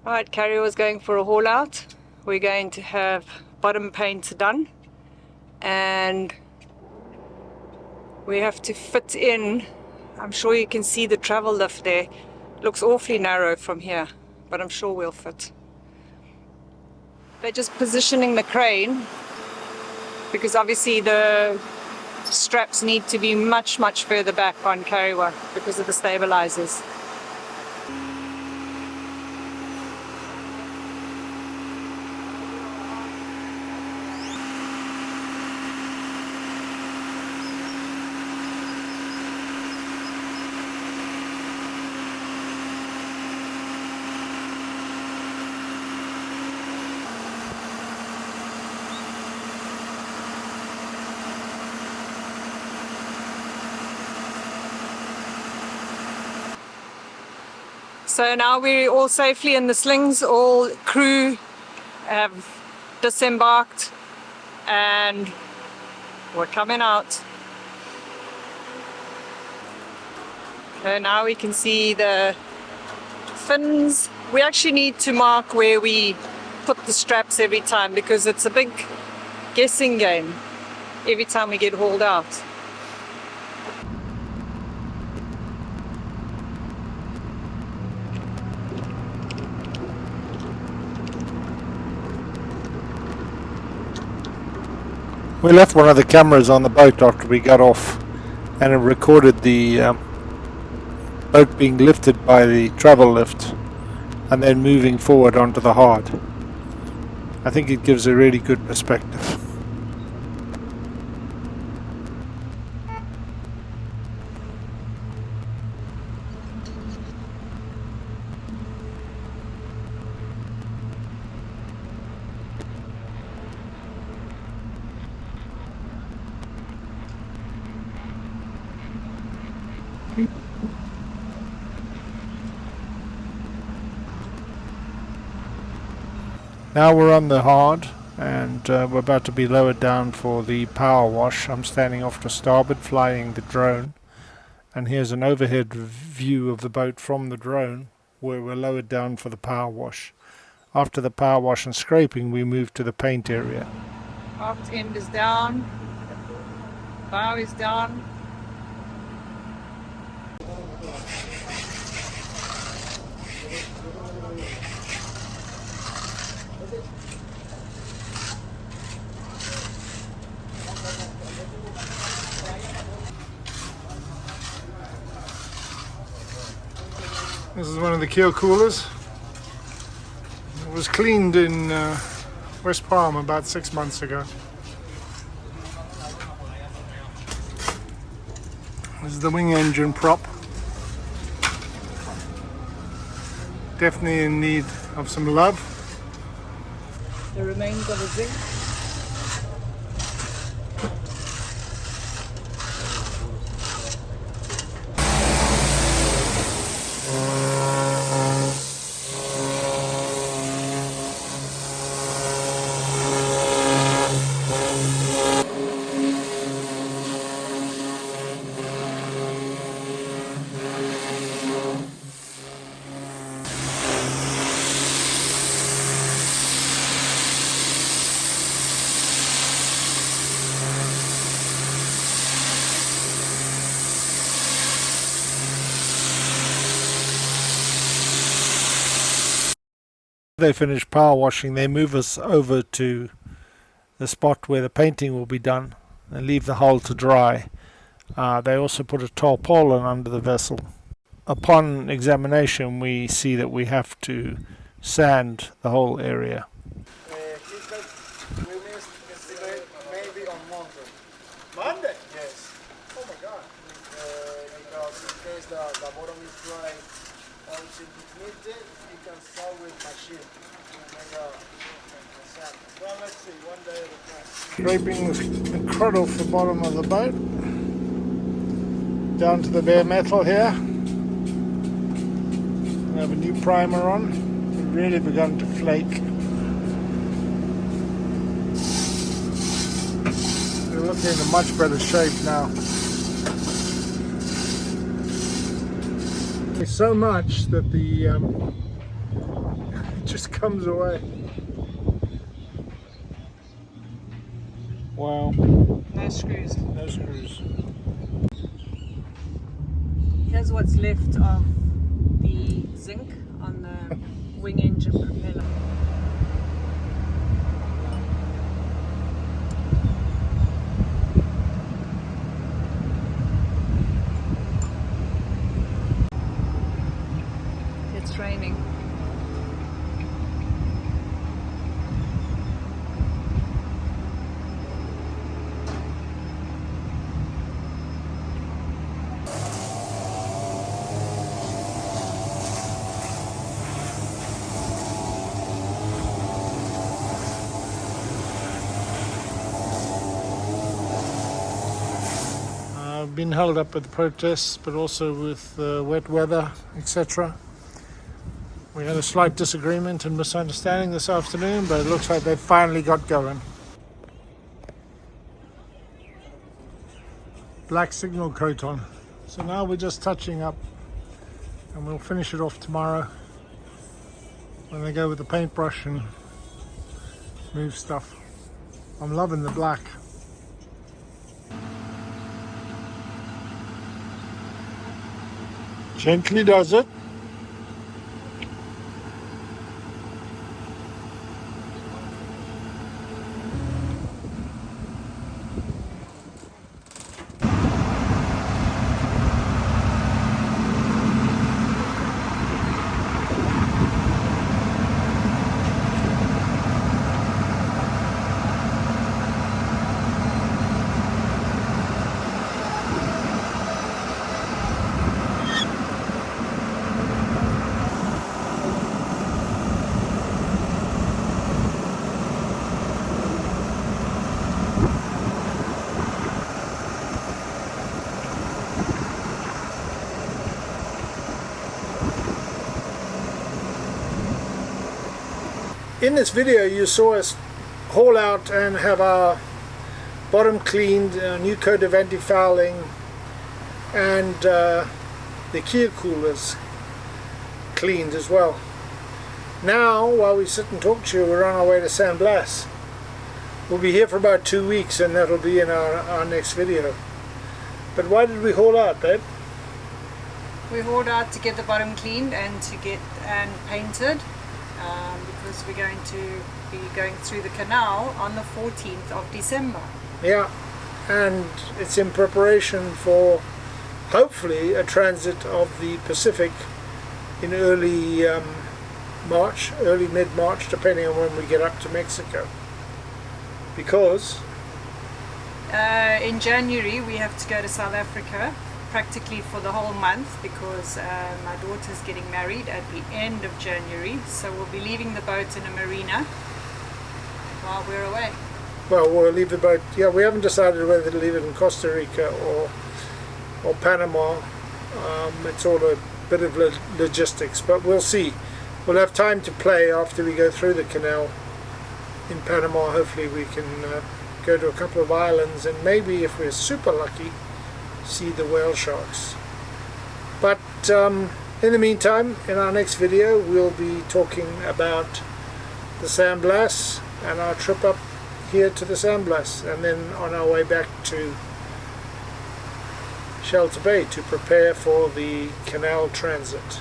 Alright, Carrie was going for a haul out. We're going to have bottom paint done, and we have to fit in. I'm sure you can see the travel lift there. Looks awfully narrow from here, but I'm sure we'll fit. They're just positioning the crane because obviously the straps need to be much further back on Carriewa because of the stabilizers. So now we're all safely in the slings, all crew have disembarked and we're coming out. So now we can see the fins. We actually need to mark where we put the straps every time because it's a big guessing game every time we get hauled out. We left one of the cameras on the boat after we got off, and it recorded the boat being lifted by the travel lift and then moving forward onto the hard. I think it gives a really good perspective. Now we're on the hard, and we're about to be lowered down for the power wash. I'm standing off to starboard flying the drone, and here's an overhead view of the boat from the drone where we're lowered down for the power wash. After the power wash and scraping, we move to the paint area. Aft end is down, bow is down. This is one of the keel coolers. It was cleaned in West Palm about 6 months ago. This is the wing engine prop. Definitely in need of some love. The remains of a zinc. They finish power washing, they move us over to the spot where the painting will be done and leave the hull to dry. They also put a tarpaulin under the vessel. Upon examination, we see that we have to sand the whole area. We missed maybe on Monday. Monday? Yes. Oh my God. Because in case the bottom is dry until midday, you can start with machine to make a sand. Well, let's see, one day at a time. Scraping the crud off the bottom of the boat. Down to the bare metal here. We have a new primer on. It's really begun to flake. We're looking in a much better shape now. So much that the just comes away. Wow. No screws. No screws. Here's what's left of the zinc on the wing engine propeller. It's raining. I've been held up with the protests, but also with wet weather, etc. We had a slight disagreement and misunderstanding this afternoon, but it looks like they finally got going. Black signal coat on. So now we're just touching up, and we'll finish it off tomorrow when they go with the paintbrush and move stuff. I'm loving the black. Gently does it. In this video you saw us haul out and have our bottom cleaned, a new coat of antifouling, and the keel coolers cleaned as well. Now, while we sit and talk to you, we're on our way to San Blas. We'll be here for about 2 weeks, and that'll be in our next video. But why did we haul out, babe? We hauled out to get the bottom cleaned and to get painted, because we're going to be going through the canal on the 14th of December. Yeah, and it's in preparation for hopefully a transit of the Pacific in early March, early mid-March, depending on when we get up to Mexico. Because in January we have to go to South Africa practically for the whole month, because my daughter's getting married at the end of January, so we'll be leaving the boat in a marina while we're away. well, we'll leave the boat. Yeah, we haven't decided whether to leave it in Costa Rica or Panama. It's all a bit of logistics, but we'll see. We'll have time to play after we go through the canal in Panama. Hopefully we can go to a couple of islands and maybe, if we're super lucky, see the whale sharks. But in the meantime, in our next video we'll be talking about the San Blas and our trip up here to the San Blas, and then on our way back to Shelter Bay to prepare for the canal transit.